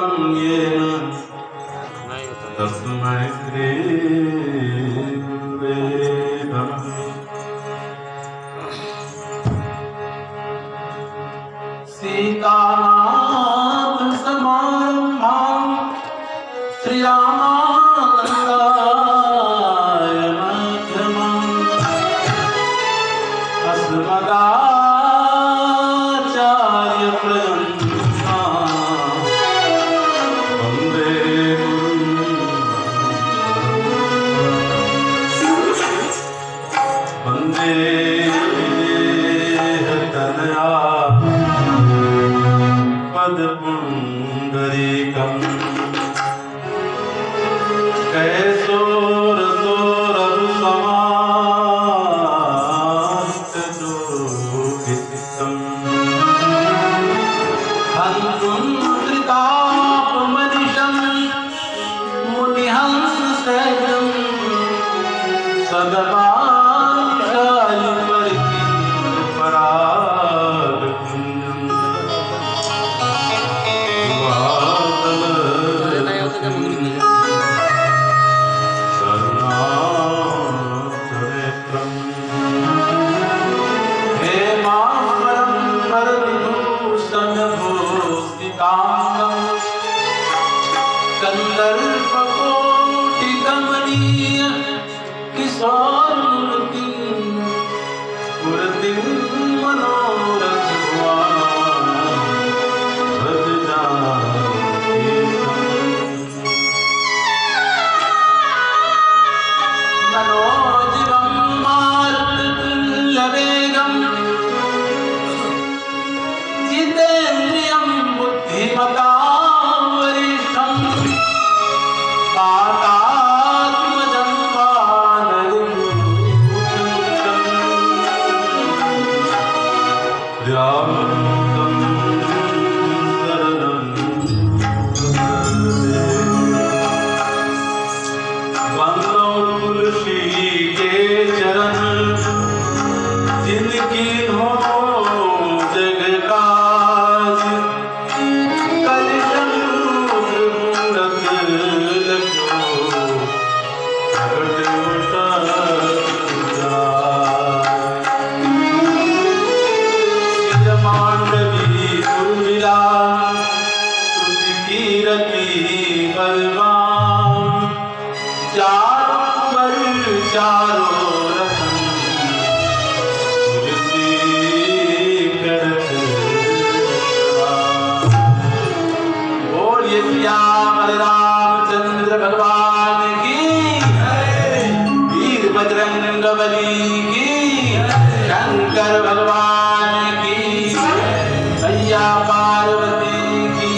कृतं येन तस्मै श्री गुरुवे नमः। सीतानाथ समारम्भां श्रीरामानन्दाय मध्यमाम् अस्मदाचार्यपर्यन्तां वन्दे वन्दे तनया पदपुण्डरीकम् कैसोरसोररुसमास्तजोगितम् हन्तुं त्रितापमनिशं मुनिहंससहजं सदपाशालिपरिकीर्परागपुञ्जम् कंदर्पकोटिकमनीय किशोरमूर्ति स्फुरति मनोरथवा भज जानकी मनोजवं मारुततुल्यवेगं जितेन्द्रियं बुद्धिमतां वरिष्ठं पातात्मजं वानरयूथं व्यामृतं शरणं वन्दो तुलसी के चरण जिनकी हो जग काज कलिशम मूरत लखो प्रगट उतर सिज मांडवी उर्मिला श्रुति कीरति बलवान चारों रतन तुलसी करत बोलिए श्याम रामचंद्र भगवान की वीर बजरंग बली की शंकर भगवान की मैया पार्वती की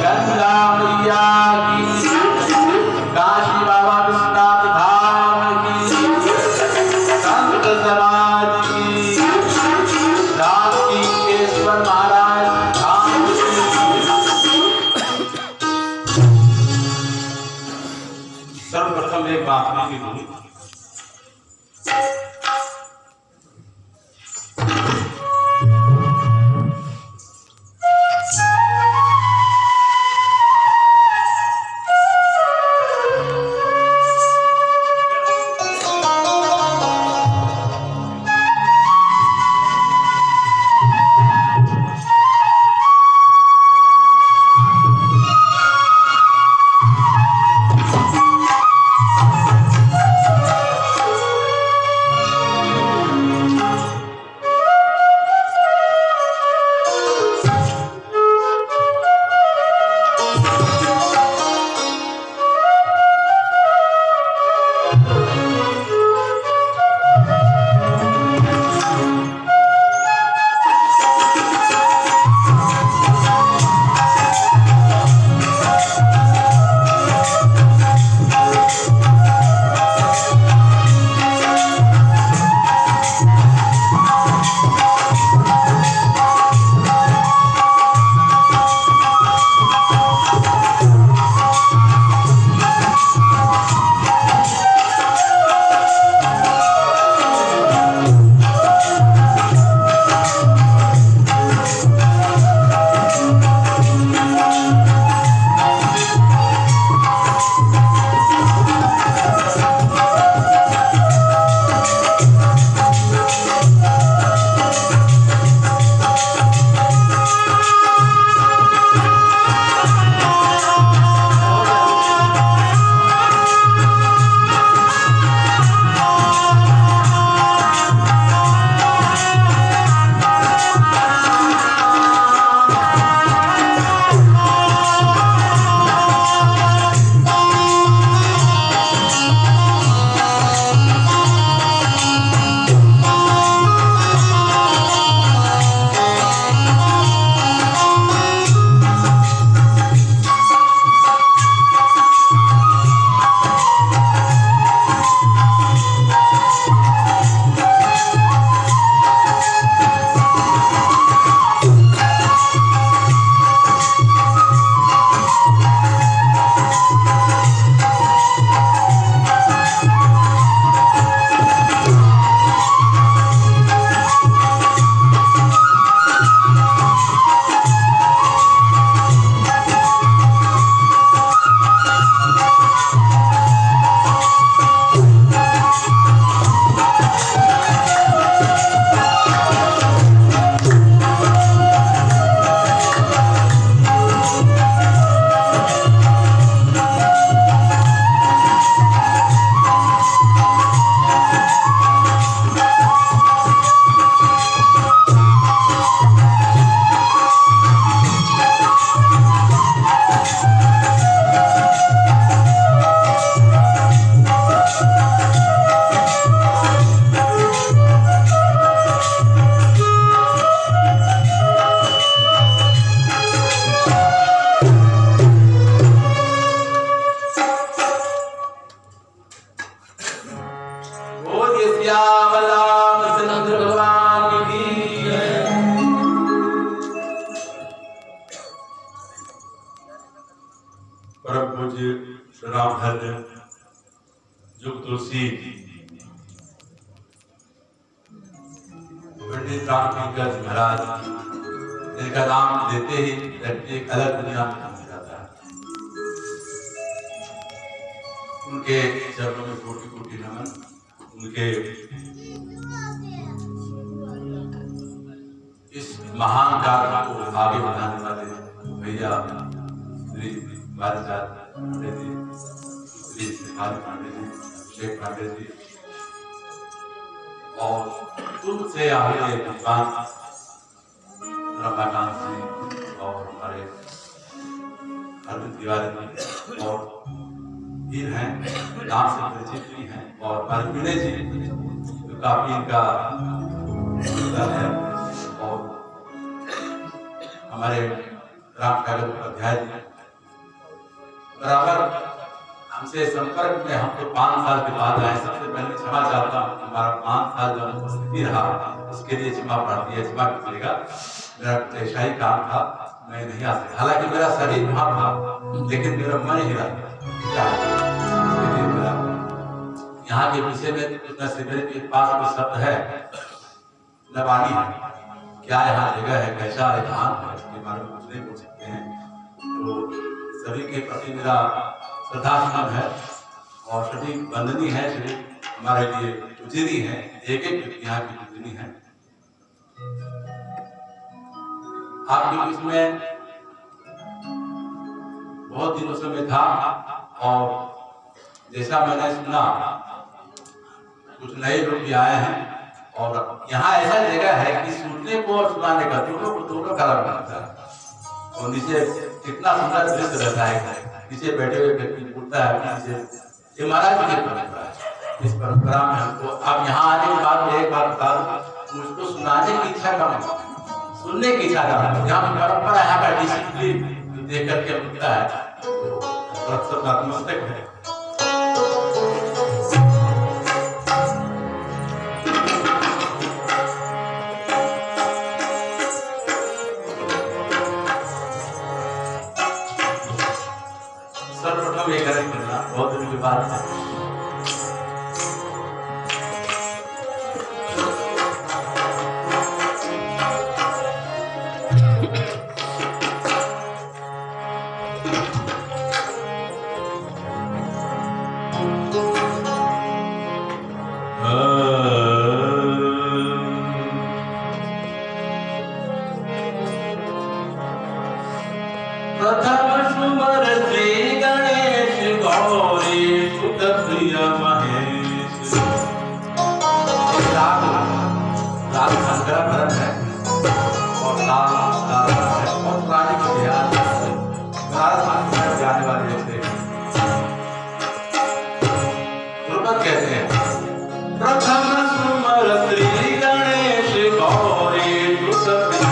गंगा मैया की काशी बाबा विश्वनाथ धाम की संत समाज की रामकेश्वर महाराज धाम की। सर्वप्रथम एक बात की बोली परम पूज्य रामधन्य युग तुलसी पंडित रामकिंकर जी महाराज, जिनका नाम देते ही व्यक्ति एक अलग दुनिया में पहुंच जाता है। उनके चरणों में कोटि कोटि नमन। उनके इस महान कार्य को आगे बढ़ाने वाले भैया श्री बालचार पांडे जी, श्री श्रीकांत पांडे जी, अभिषेक पांडे जी और तुमसे आगे विद्वान रमाकांत जी और हमारे अरविंद तिवारी जी और वीर हैं, नाम से परिचित भी हैं, और हमारे विनय जी जो काफी इनका है, और हमारे राम सागर उपाध्याय जी बराबर हमसे संपर्क में। हम तो 5 साल के बाद आए। सबसे पहले क्षमा चाहता हूँ, हमारा 5 साल जो उपस्थिति रहा उसके लिए क्षमा प्रार्थी है, क्षमा कीजिएगा। मेरा ऐसा ही काम था, मैं नहीं आ सका। हालांकि मेरा शरीर वहाँ था लेकिन मेरा मन ही रहा। यहाँ के विषय में कृष्णा शिविर के पास कोई शब्द है नवानी है, क्या यहाँ जगह है, कैसा स्थान है, इसके बारे में कुछ नहीं बोल सकते हैं। तो सभी के प्रति मेरा श्रद्धासुमन है और सभी वंदनीय है, सभी हमारे लिए पूजनीय है, एक एक व्यक्ति यहाँ की पूजनीय है। आपके बीच में बहुत दिनों से मैं था और जैसा मैंने सुना कुछ नए लोग भी आए हैं, और यहाँ ऐसा जगह है कि सुनने को और सुनाने का दोनों का अलग बनता है। और नीचे कितना सुंदर दृश्य रहता है, नीचे बैठे हुए व्यक्ति बोलता है नीचे, ये महाराज की परंपरा है। इस परंपरा में हमको अब यहाँ आने के बाद एक बात बता दूं, मुझको सुनाने की इच्छा कम है, सुनने की इच्छा कम है। यहाँ की परंपरा, यहाँ का डिसिप्लिन देख करके मिलता है तो नतमस्तक है। सर्वप्रथम ये करें करना बहुत दिन के बाद है। प्रथम सुमर श्री गणेश गौरी सुत प्रिय महेश। राग संग्रह भरत है और ताल है और पुराने के बिहार में जाने वाले थे। ध्रुपद कहते हैं प्रथम सुमर श्री गणेश गौरी सुत प्रिय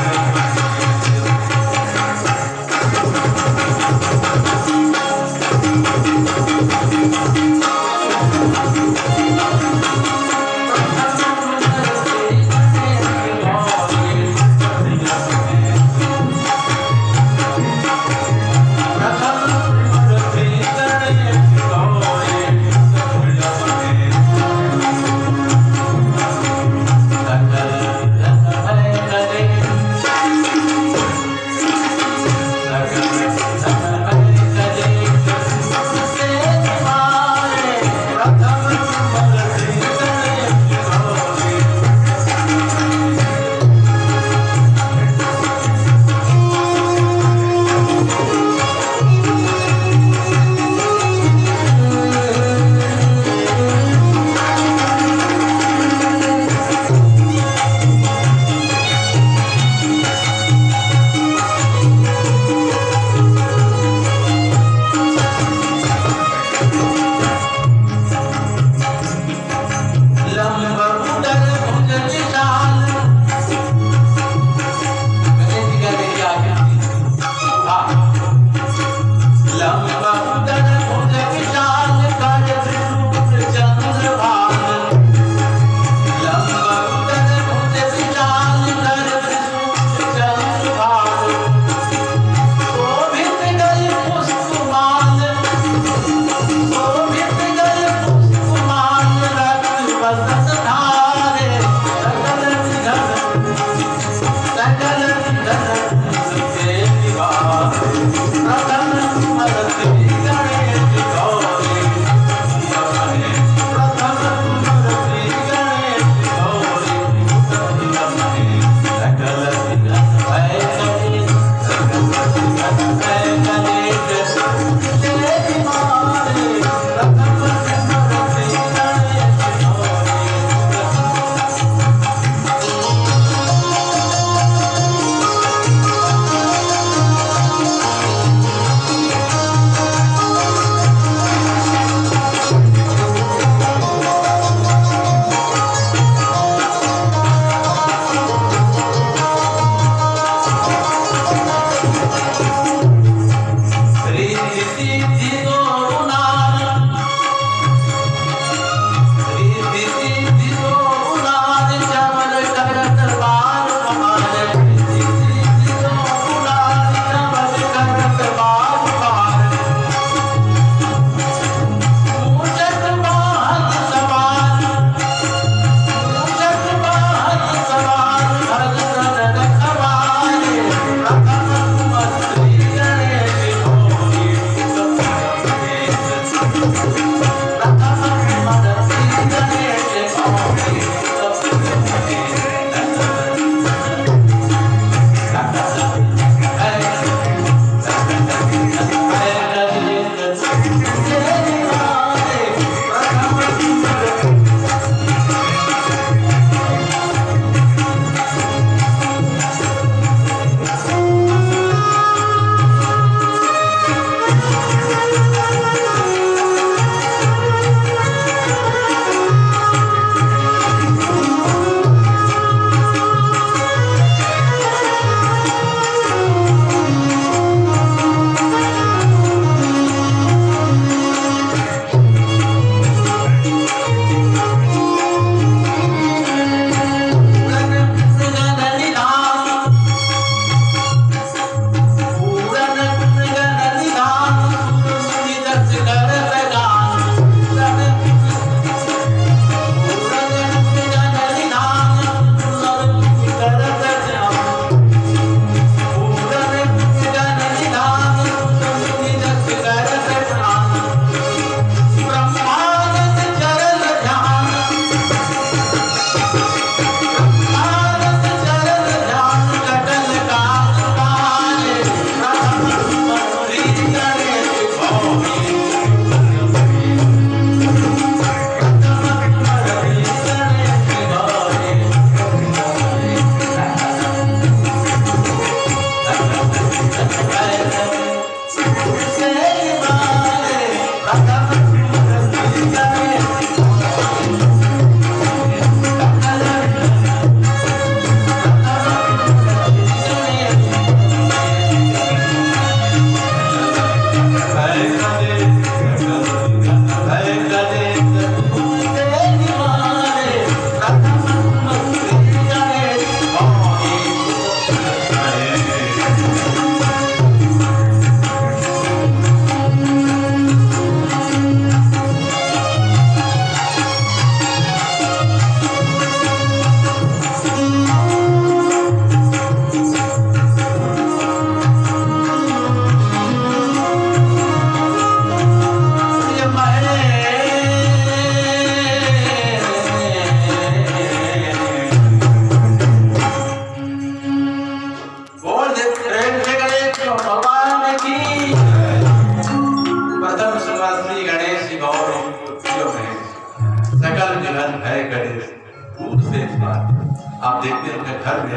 आप देखते हैं अपने घर में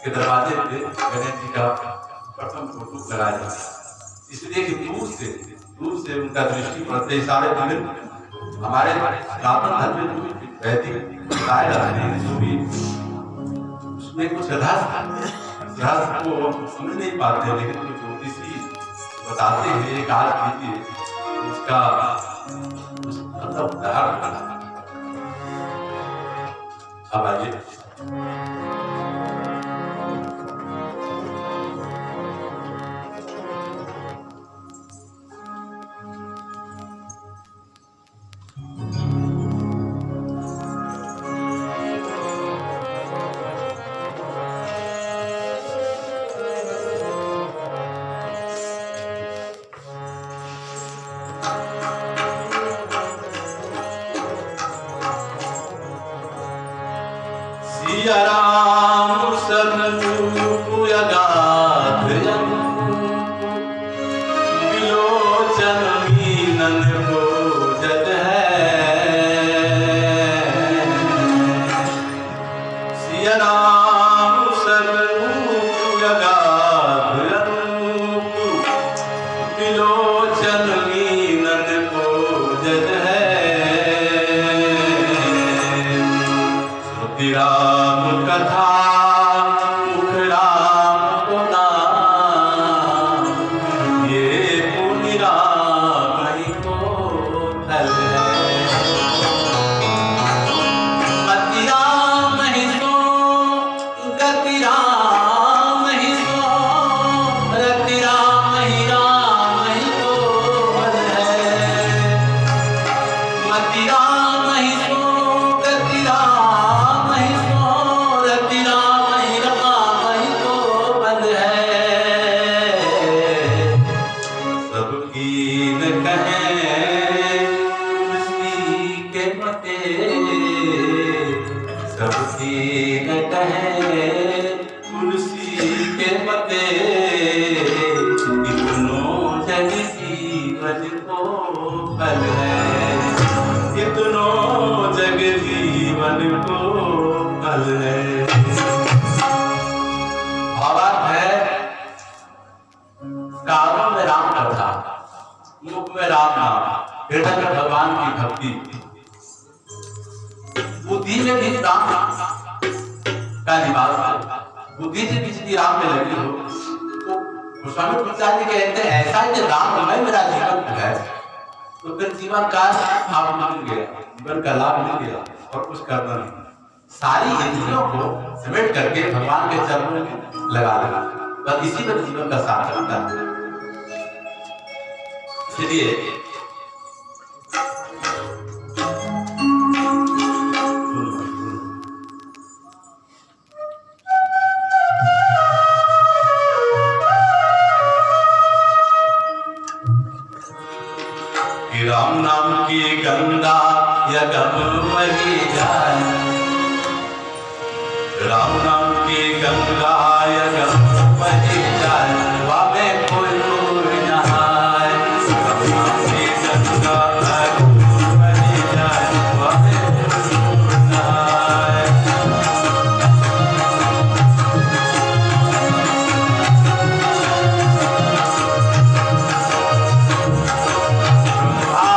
के दरवाजे पे गणेश जी का प्रथम फोटो लगाया जाता है, इसलिए कि दूर से उनका दृष्टि पड़ते सारे विभिन्न हमारे सनातन धर्म में जो वैदिक बताए जाते हैं, जो भी उसमें कुछ रहस्य को हम समझ नहीं पाते, लेकिन कुछ ज्योतिषी बताते हैं। एक आज कीजिए उसका मतलब उदाहरण बना। अब आइए सिया राम सतरूप अगाध विलोचन मीनन बोझल है। सिया राम सतरूप अगाध विलोचन मीनन बोझल है। राम कथा मुख राम को नाम, ये पुण्य राम ही को फल है। मति राम ही सो गति राम ही सो, रति राम ही को फल है। मति राम ही सो गति राम तुलसी के पते, इतनों जग जीवन को फल है, इतनों जग जीवन को फल है। भावार्थ है कानों में राम कथा, मुख में राम नाम, हृदय में भगवान की भक्ति, बुद्धि में भी राम का निवास है। बुद्धि से किसी राम में लगी हो तो गोस्वामी तुलसीदास जी कहते हैं ऐसा है कि राममय मेरा जीवन है, तो फिर जीवन का लाभ मिल गया, जीवन का लाभ मिल गया और कुछ करना नहीं। सारी इंद्रियों को समेट करके भगवान के चरणों में लगा देना, बस इसी में जीवन का सार्थक होता है। इसलिए राम नाम की गंगा यगम वही जाए, राम नाम की गंगा यगम वही जाए, वावे कोई नहाए। राम नाम की गंगा यगम वही जाए, वावे कोई नहाए। Ah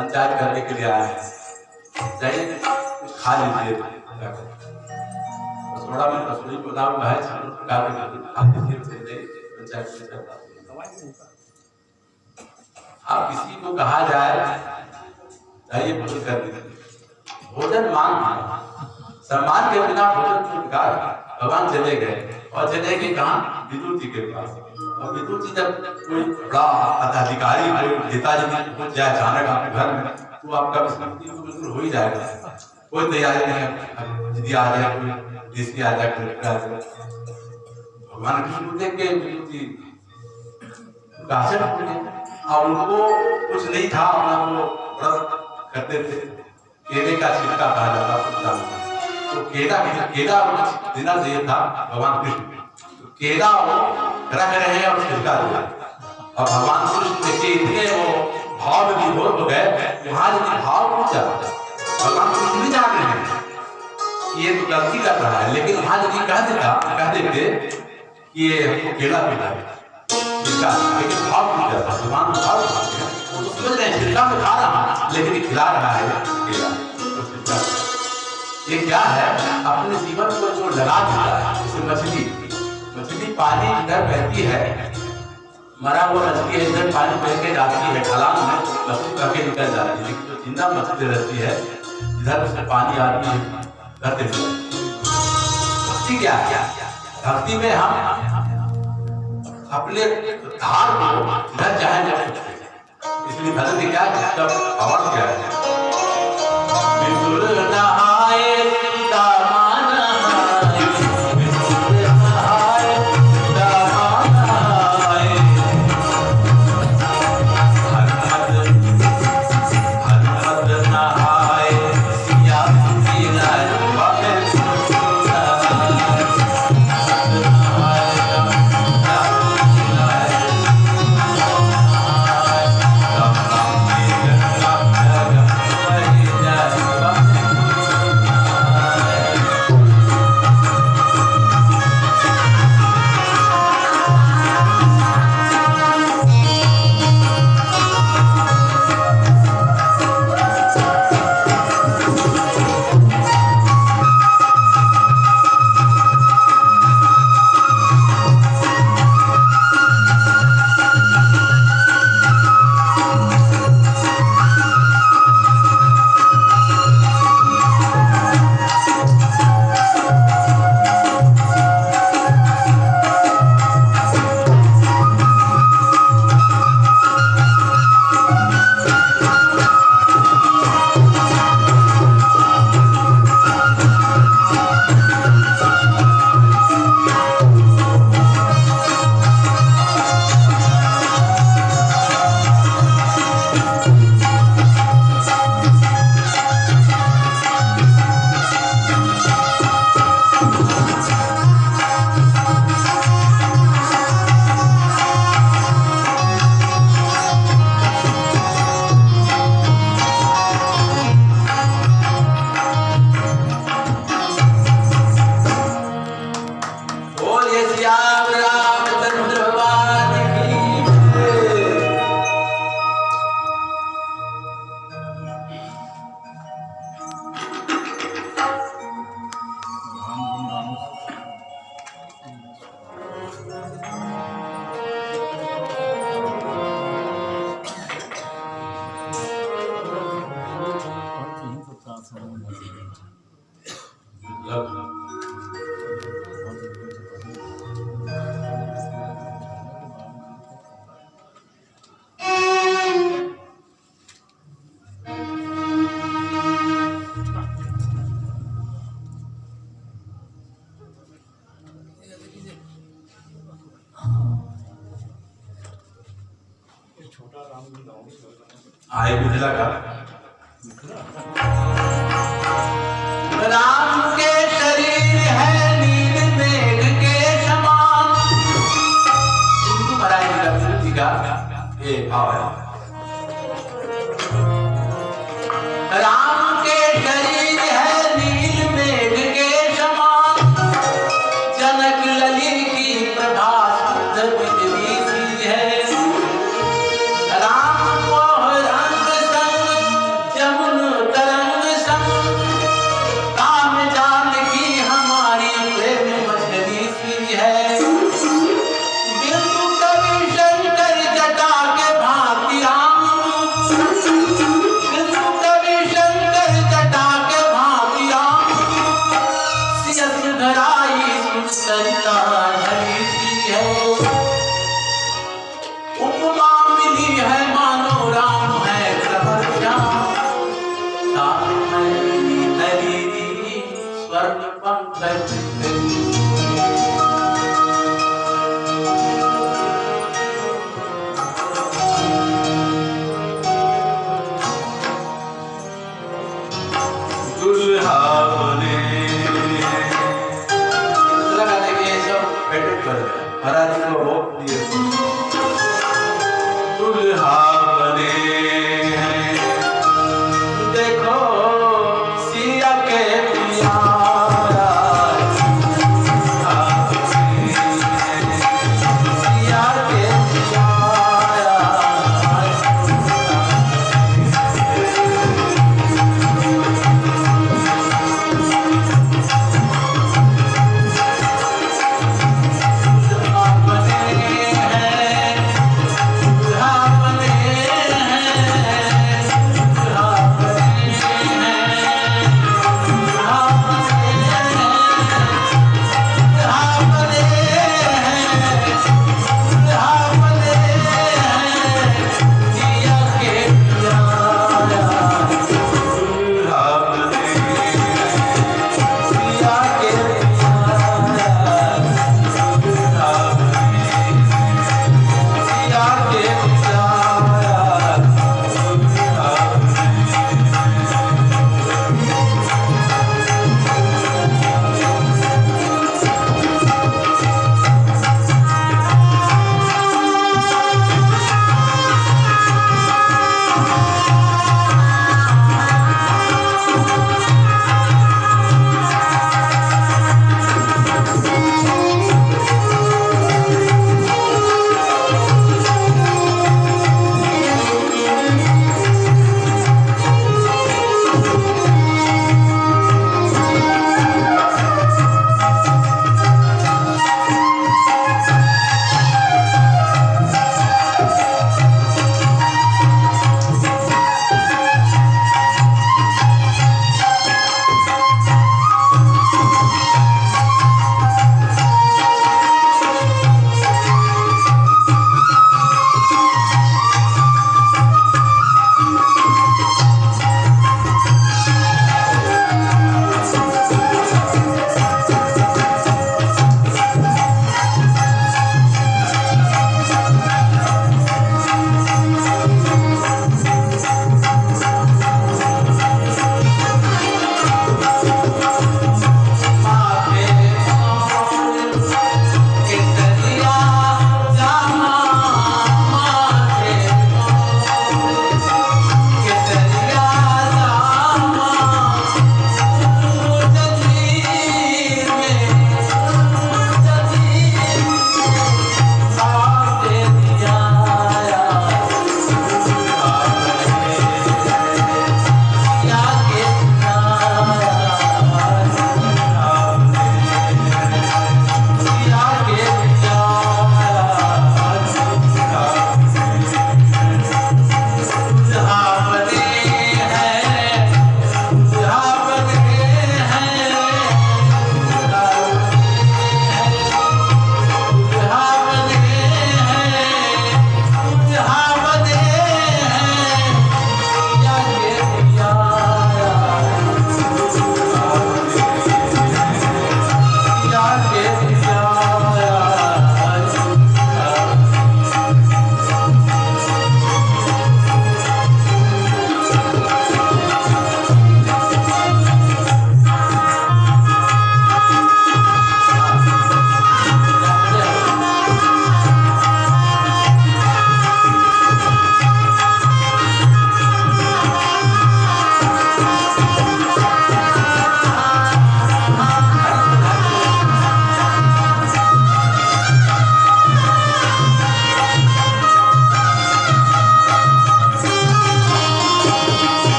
पंचायत करने के लिए आए हैं, चाहिए कुछ खा लीजिए। थोड़ा मैं रसोई बना हुआ है, आप किसी को कहा जाए चाहिए भोजन कर दीजिए, भोजन मांग सम्मान के बिना भोजन स्वीकार। भगवान चले गए और चले गए कहाँ? विदुर जी के पास। और विदुर जी जब कोई बड़ा पदाधिकारी कोई नेताजी पहुंच जाए अचानक आपके घर में, तो आपका विस्मृति तो बिल्कुल हो ही जाएगा। कोई तैयारी नहीं है, दीदी आ जाए, कोई डीसी आ जाए, कलेक्टर आ जाए। भगवान कृष्ण देख के विदुर जी और उनको कुछ नहीं था, अपना वो व्रत करते थे। केले का छिलका कहा जाता था, तो केला देना चाहिए था भगवान कृष्ण। तो केला वो रख रहे हैं और छिलका दिया, और भगवान कृष्ण के इतने वो भाव में विभोर हो गए, वहां यदि भाव पूछ जाता, भगवान कृष्ण भी जान रहे हैं ये तो गलती कर रहा है, लेकिन वहां यदि कह देते कि ये हमको केला पिला है, लेकिन भाव पूछ जाता, भगवान भाव वो तो समझ रहे हैं छिलका में खा रहा, लेकिन खिला रहा है केला। ये क्या है? अपने जीवन को जो लगा देता है, जैसे मछली पानी इधर बहती है, मरा हुआ मछली है, इधर पानी बह के जाती है, ढलान में मछली बह के निकल जाती है, लेकिन जो जिंदा मछली रहती है इधर उसमें पानी आती है रहते हुए। भक्ति क्या है? भक्ति में हम अपने धार को इधर चाहे जा सकते हैं, इसलिए भक्ति क्या है? इसका पावर क्या है? आए मिथिला का राम के शरीर है नील मेघ के समान। हिंदू महाराज जी का ये भाव है। राम के शरीर है नील मेघ के समान, जनक ललित की प्रभा शुद्ध बिजली सी है। राम को रंग संग स्वर्ग पंकज पे। दुल्हा बने दूसरा गाने के सब पेटेंट कर दिया महाराज जी को वो दिए। दुल्हा बने देखो सिया के प्यारा, सिया के प्यारा बने हैं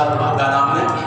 क्या नाम है